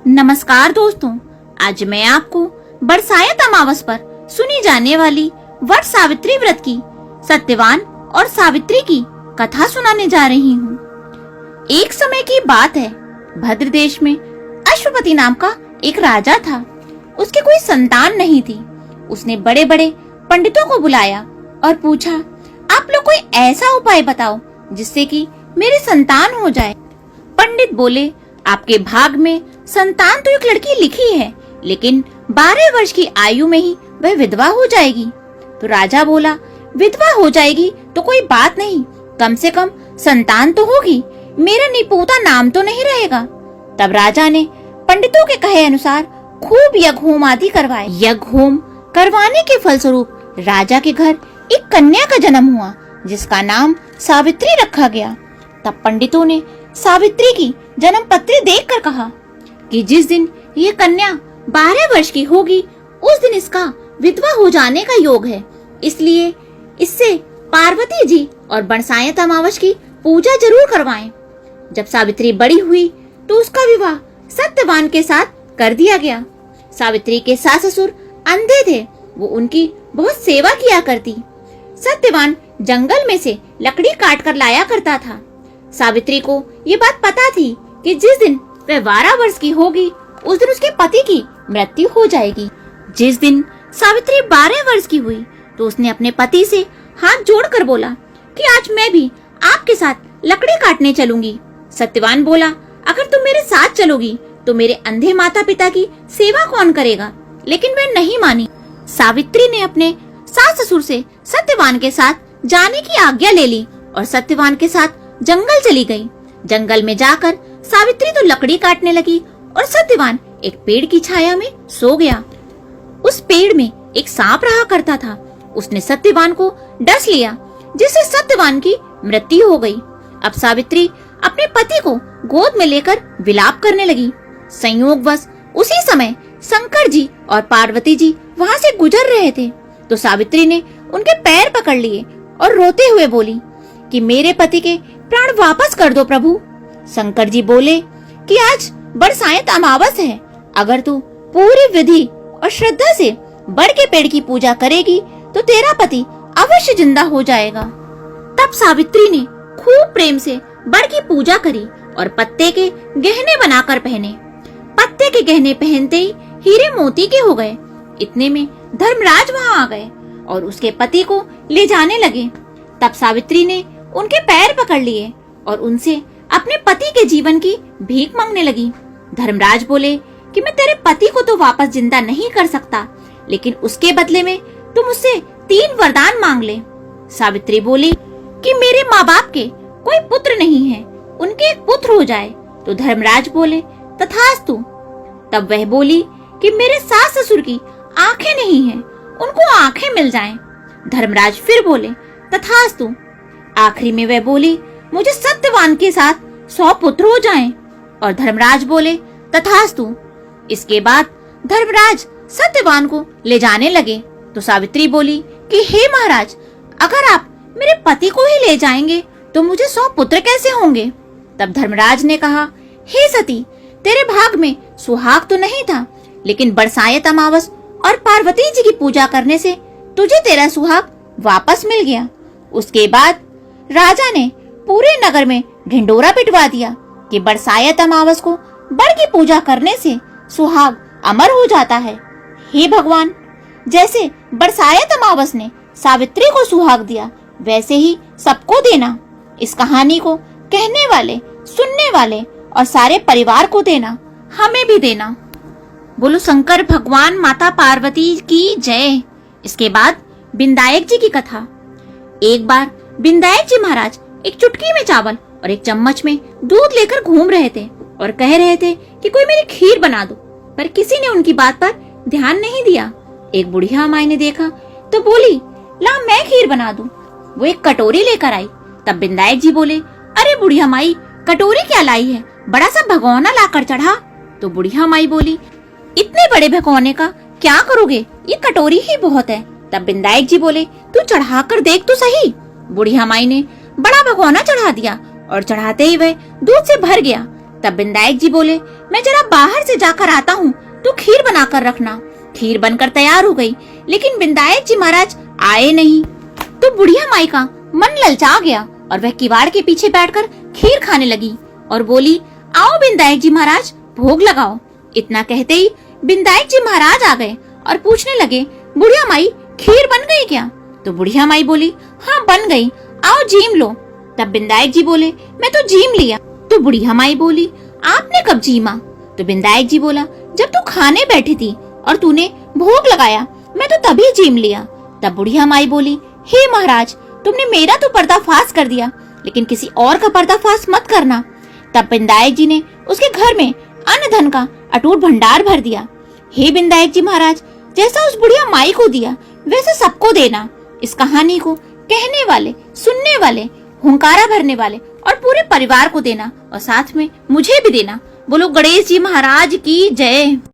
नमस्कार दोस्तों, आज मैं आपको बरसायत अमावस पर सुनी जाने वाली वट सावित्री व्रत की सत्यवान और सावित्री की कथा सुनाने जा रही हूँ। एक समय की बात है, भद्र देश में अश्वपति नाम का एक राजा था। उसके कोई संतान नहीं थी। उसने बड़े बड़े पंडितों को बुलाया और पूछा, आप लोग कोई ऐसा उपाय बताओ जिससे कि मेरी संतान हो जाए। पंडित बोले, आपके भाग में संतान तो एक लड़की लिखी है, लेकिन 12 वर्ष की आयु में ही वह विधवा हो जाएगी। तो राजा बोला, विधवा हो जाएगी तो कोई बात नहीं, कम से कम संतान तो होगी, मेरा निपोता नाम तो नहीं रहेगा। तब राजा ने पंडितों के कहे अनुसार खूब यज्ञ होम आदि करवाए। यज्ञ होम करवाने के फलस्वरूप राजा के घर एक कन्या का जन्म हुआ, जिसका नाम सावित्री रखा गया। तब पंडितों ने सावित्री की जन्म पत्री देखकर कहा कि जिस दिन ये कन्या 12 वर्ष की होगी, उस दिन इसका विधवा हो जाने का योग है, इसलिए इससे पार्वती जी और बरसायत अमावस की पूजा जरूर करवाएं। जब सावित्री बड़ी हुई तो उसका विवाह सत्यवान के साथ कर दिया गया। सावित्री के सास ससुर अंधे थे, वो उनकी बहुत सेवा किया करती। सत्यवान जंगल में से लकड़ी काट कर लाया करता था। सावित्री को ये बात पता थी कि जिस दिन वह 12 वर्ष की होगी, उस दिन उसके पति की मृत्यु हो जाएगी। जिस दिन सावित्री 12 वर्ष की हुई तो उसने अपने पति से हाथ जोड़कर बोला कि आज मैं भी आपके साथ लकड़ी काटने चलूंगी। सत्यवान बोला, अगर तुम मेरे साथ चलोगी तो मेरे अंधे माता पिता की सेवा कौन करेगा? लेकिन वह नहीं मानी। सावित्री ने अपने सास ससुर से सत्यवान के साथ जाने की आज्ञा ले ली और सत्यवान के साथ जंगल चली गई। जंगल में जाकर सावित्री तो लकड़ी काटने लगी और सत्यवान एक पेड़ की छाया में सो गया। उस पेड़ में एक सांप रहा करता था। उसने सत्यवान को डस लिया, जिससे सत्यवान की मृत्यु हो गई। अब सावित्री अपने पति को गोद में लेकर विलाप करने लगी। संयोगवश उसी समय शंकर जी और पार्वती जी वहाँ से गुजर रहे थे, तो सावित्री ने उनके पैर पकड़ लिए और रोते हुए बोली कि मेरे पति के प्राण वापस कर दो प्रभु। शंकर जी बोले कि आज बरसायत अमावस है, अगर तू पूरी विधि और श्रद्धा से बड़ के पेड़ की पूजा करेगी तो तेरा पति अवश्य जिंदा हो जाएगा। तब सावित्री ने खूब प्रेम से बड़ की पूजा करी और पत्ते के गहने बनाकर पहने। पत्ते के गहने पहनते ही हीरे मोती के हो गए। इतने में धर्मराज वहाँ आ गए और उसके पति को ले जाने लगे। तब सावित्री ने उनके पैर पकड़ लिए और उनसे अपने पति के जीवन की भीख मांगने लगी। धर्मराज बोले कि मैं तेरे पति को तो वापस जिंदा नहीं कर सकता, लेकिन उसके बदले में तुम मुझसे 3 वरदान मांग ले। सावित्री बोली कि मेरे माँ बाप के कोई पुत्र नहीं है, उनके एक पुत्र हो जाए। तो धर्मराज बोले, तथास्तु। तब वह बोली कि मेरे सास ससुर की आंखें नहीं हैं, उनको आंखें मिल जाएं। धर्मराज फिर बोले, तथास्तु। आखिरी में वह बोली, मुझे सत्यवान के साथ 100 पुत्र हो जाएं। और धर्मराज बोले, तथास्तु। इसके बाद धर्मराज सत्यवान को ले जाने लगे। तो सावित्री बोली कि हे महाराज, अगर आप मेरे पति को ही ले जाएंगे तो मुझे 100 पुत्र कैसे होंगे? तब धर्मराज ने कहा, हे सती, तेरे भाग में सुहाग तो नहीं था, लेकिन बरसायत अमावस और पार्वती जी की पूजा करने से तुझे तेरा सुहाग वापस मिल गया। उसके बाद राजा ने पूरे नगर में ढिंडोरा पिटवा दिया कि बरसायत अमावस को बड़ की पूजा करने से सुहाग अमर हो जाता है। हे भगवान, जैसे बरसायत अमावस ने सावित्री को सुहाग दिया, वैसे ही सबको देना। इस कहानी को कहने वाले, सुनने वाले और सारे परिवार को देना, हमें भी देना। बोलो शंकर भगवान माता पार्वती की जय। इसके बाद विनायक जी की कथा। एक बार विनायक जी महाराज एक चुटकी में चावल और एक चम्मच में दूध लेकर घूम रहे थे और कह रहे थे कि कोई मेरी खीर बना दो, पर किसी ने उनकी बात पर ध्यान नहीं दिया। एक बुढ़िया माई ने देखा तो बोली, ला मैं खीर बना दूं। वो एक कटोरी लेकर आई। तब विनायक जी बोले, अरे बुढ़िया माई, कटोरी क्या लाई है, बड़ा सा भगोना लाकर चढ़ा। तो बुढ़िया माई बोली, इतने बड़े भगोने का क्या करोगे, ये कटोरी ही बहुत है। तब विनायक जी बोले, तू चढ़ा कर देख तो सही। बुढ़िया माई ने बड़ा भगोना चढ़ा दिया और चढ़ाते ही वह दूध से भर गया। तब विनायक जी बोले, मैं जरा बाहर से जाकर आता हूँ, तू खीर बनाकर रखना। खीर बनकर तैयार हो गई, लेकिन विनायक जी महाराज आए नहीं। तो बुढ़िया माई का मन ललचा गया और वह किवाड़ के पीछे बैठकर खीर खाने लगी और बोली, आओ विनायक जी महाराज, भोग लगाओ। इतना कहते ही विनायक जी महाराज आ गए और पूछने लगे, बुढ़िया माई खीर बन गई क्या? तो बुढ़िया माई बोली, हाँ बन गई, आओ जीम लो। तब विनायक जी बोले, मैं तो जीम लिया। तो बुढ़िया माई बोली, आपने कब जीमा? तो विनायक जी बोला, जब तू खाने बैठी थी और तूने भोग लगाया, मैं तो तभी जीम लिया। तब बुढ़िया माई बोली, हे महाराज, तुमने मेरा तो पर्दाफाश कर दिया, लेकिन किसी और का पर्दाफाश मत करना। तब विनायक जी ने उसके घर में अन्न धन का अटूट भंडार भर दिया। हे विनायक जी महाराज, जैसा उस बुढ़िया माई को दिया वैसे सबको देना। इस कहानी को कहने वाले, सुनने वाले, हुंकारा भरने वाले और पूरे परिवार को देना और साथ में मुझे भी देना। बोलो गणेश जी महाराज की जय।